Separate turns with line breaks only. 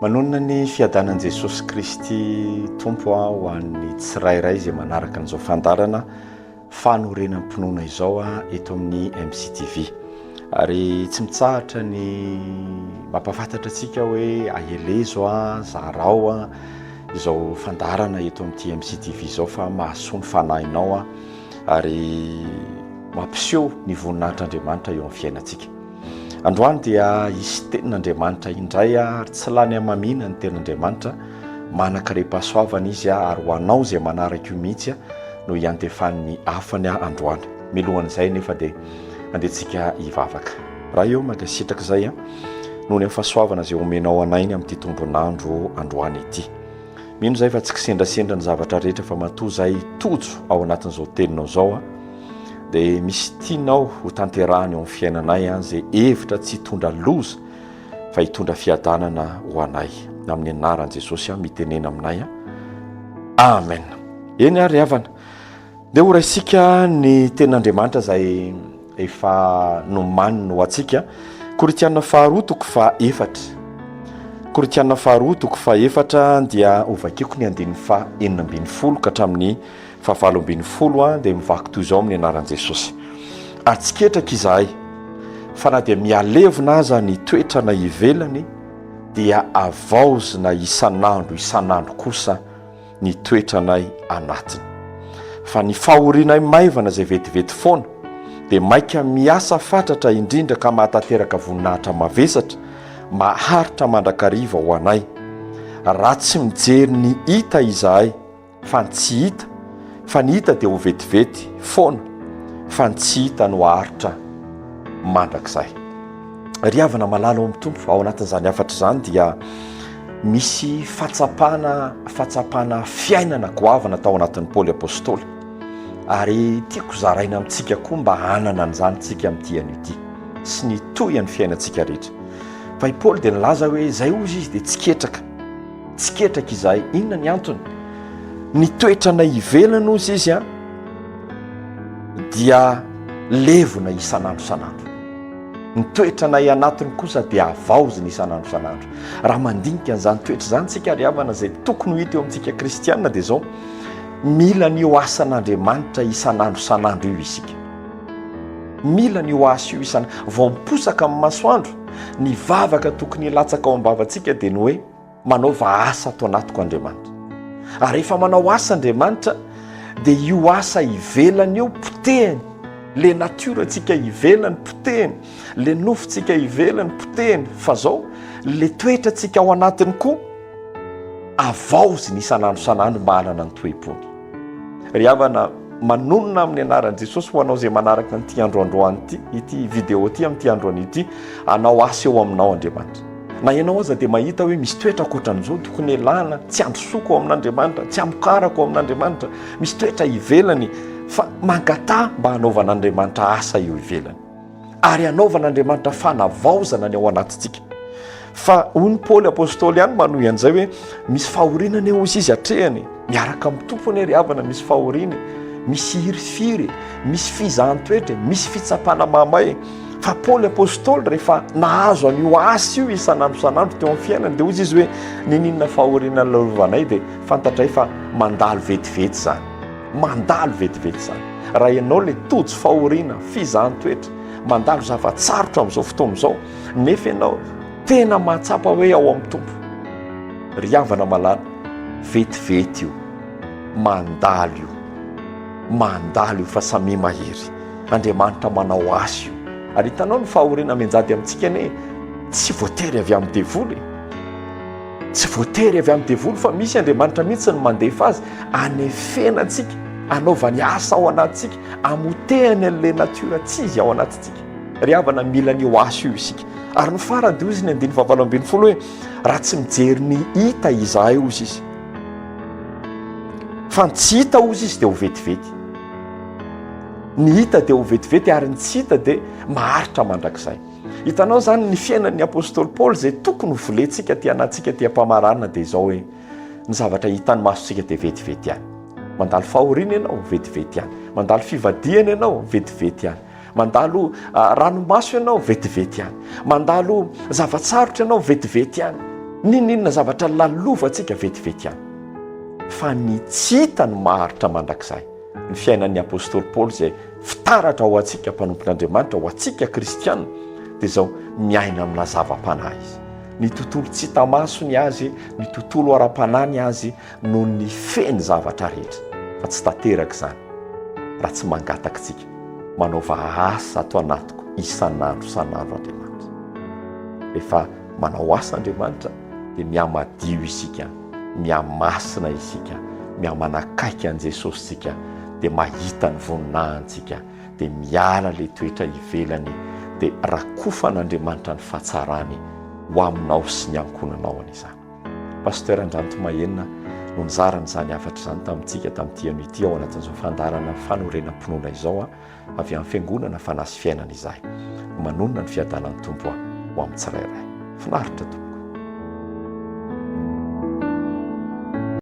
manonona ny fiadanan'i Jesosy Kristy tompo ho an'ny tsirairay izay manaraka an'izao fandarana fanorenam-pinoana izao eto amin'ny MCTV. Ary tsy mitsahatra ny mampafantatra antsika hoe aelezo zarao izao fandarana eto amin'ity MCTV izao fa mahasoa ny fanahinao ary mampiseho ny voninahitr'Andriamanitra eo amin'ny fiainantsika. Androany dia isy tenin'Andriamanitra indray ary tsy lany amamina ny tenin'Andriamanitra, manan-karem-pahasoavana izy ary ho anao izay manaraka io mihitsy no hiantefan'ny afany androany. Milohan'izay nefa dia andehantsika hivavaka. Raha eo mankasitraka izay noho ny fahasoavana izay omenao anainy amin'ity tombonandro androany ity. Mino izay fa tsy kisendrasendra ny zavatra rehetra fa matoa izay tojo ao anatin'izao teninao izao dia misy tianao ho tanterahany eo amin'ny fiainanay izay hevitra tsy hitondra loza fa hitondra fiadanana ho anay. Amin'ny anaran'i Jesosy mitenena aminay amen. Eny ary havana dia ho raisika ny tenin'Andriamanitra izay efa nomanina ho antsika. Korinthiana faharoa toko faha-efatra. Korinthiana faharoa toko faha-efatra dia ovakiko ny andininy faha-enina ambin'ny folo ka hatramin'ny fahavalo ambin'ny folo dia mivaky toy izao amin'ny anaran'i Jesosy. Ary tsy ketraka izahay fa na dia mialevina aza ny toetrana ivelany dia avaozina isan'andro kosa ny toetranay anatiny. Fa ny fahorianay maivana izay vetivety foana dia maika miasa fatratra indrindra ka mahatateraka voninahitra mavesatra maharitra mandrakariva ho anay. Raha tsy mijery ny hita izahay fa ny tsy hita, fa ny hita dia ho vetivety foana, fa ny tsy hita no haharitra mandrakizay. Ry havana malala ao amin'ny tompo, ao anatin'izany afatra izany dia misy fahatsapana fiainana goavana tao anatin'ny Paoly apôstôly. Ary tiako zaraina amintsika koa mba hanana an'izany tsika amin'ity an'ity sy ny tohany fiainantsika rehetra. Fa i Paoly dia nilaza hoe izay ozy izy dia tsy ketraka izahay. Inona ny antony? Ny toetrana ivelana ozy izy dia levona isan'andro. Ny toetranay anatiny kosa dia avaozina isan'andro. Raha mandinika an'izany toetra izany tsika ry havana izay tokony ho hita eo amintsika kristianina dia izao: mila ny ho asan'Andriamanitra isan'andro io isika. Mila ny ho asa io vao miposaka amin'ny masoandro, ny vavaka tokony hilatsaka ao am-bavantsika dia ny hoe manaova asa ato anatiko Andriamanitra. Ary rehefa manao asa Andriamanitra dia io asa ivelany eo potehany, le natiorantsika ivelany potehany, le nofontsika ivelany potehany, fa zao le toetrantsika ao anatiny koa avaoziny isan'andro mba hanana ny toe-pony. Ry havana, manonona amin'ny anaran'i Jesosy ho anao izay manaraka n'ity androandroany ity video ity amin'ity androany ity, anao asa eo aminao Andriamanitra. Na ianao aza dia mahita hoe misy toetra ankoatran'izao tokony elana, tsy androsoko ao amin'Andriamanitra, tsy amokarako ao amin'Andriamanitra, misy toetra ivelany, fa mangata mba hanaovan'Andriamanitra asa eo ivelany. Ary hanaovan'Andriamanitra fanavaozana ny ao anatintsika. Fa hoy Paoly apôstôly ihany manohy an'izay hoe misy fahorinana eo izy hatrehany, miaraka amin'ny tompony ry havana, misy fahorina, misy hirifiry, misy fizahan-toetra, misy fitsapana mamay. Fa Paoly apôstôly rehefa nahazo an'io asa io isan'andro teo amin'ny fiainany dia hoy izy hoe ninona fahoriana lovanay dia fantatray fa mandalo vetivety zany. Raha ianao le tojo fahoriana, fizahan-toetra, mandalo zavatsarotra amin'izao fotoana izao, nefa ianao tena mahatsapa hoe ao amin'ny tompo, ry havana malala, vetivety io, mandalo io fa samy mahery. Andriamanitra manao asa io. Ary hitanao ny fahoriana menjady amintsika ne tsy voatery avy amin'ny devoly, fa misy Andriamanitra mihitsy ny mandefa azy anefena antsika, anaovany asa ao anatintsika, amotehany an'le natiora tsy izy ao anatintsika. Ry havana, mila ny ho asa io isika. Ary ny farany dia ozy ny andiny fahavalo ambin'ny folo hoe raha tsy mijery ny hita izahay ozy izy, fa ny tsy hita ozy izy dia ho vetivety. Ny hita dia ho vetivety ary ny tsy hita dia maharitra mandrakizay. Hitanao zany ny fiainan'ny apôstôly Paoly izay tokony ho volentsika ty anatsika ty ampamarana dia izao hoe ny zavatra hitany masontsika dia vetivety ihany. Mandalo fahoriana ianao, vetivety ihany. Mandalo fivadiana ianao, vetivety ihany. Mandalo ranomaso ianao, vetivety ihany. Mandalo zavatsarotra ianao, vetivety ihany. ninninona zavatra lalovantsika vetivety ihany fa ny tsy hita ny maharitra mandrakizay ny fiainan'ny apôstôly paoly izay fitaratra ho antsika mpanompon'andriamanitra ho antsika kristiana dia izao miaina amina zava-panahy izy. Ny tontolo tsy hita masony azy, ny tontolo ara-panany azy no ny feny zavatra rehetra fa tsy tanteraka izany raha tsy mangataka tsika manaova asa ato anatiko isan'andro Andriamanitra. Rehefa manao asa Andriamanitra dia miamadio isika, miamasina isika, miamanakaiky an' Jesosy isika, dia mahita ny voninahitsika, dia miala ilay toetra ivelany, dia rakofan'Andriamanitra ny fahatsarany ho aminao sy ny ankonanao an'izany. Pasteur Andranto Mahenina no nizarana izany hafatra izany tamintsika tamin'ity an'ity ao anatin'izao fandarana fanorenam-pinoana izao avy amin'ny fiangonana fanasy fiainana izay. Manonona ny fiadanan'ny tompo ho amin'ny tsirairay. Finaritra tompoko.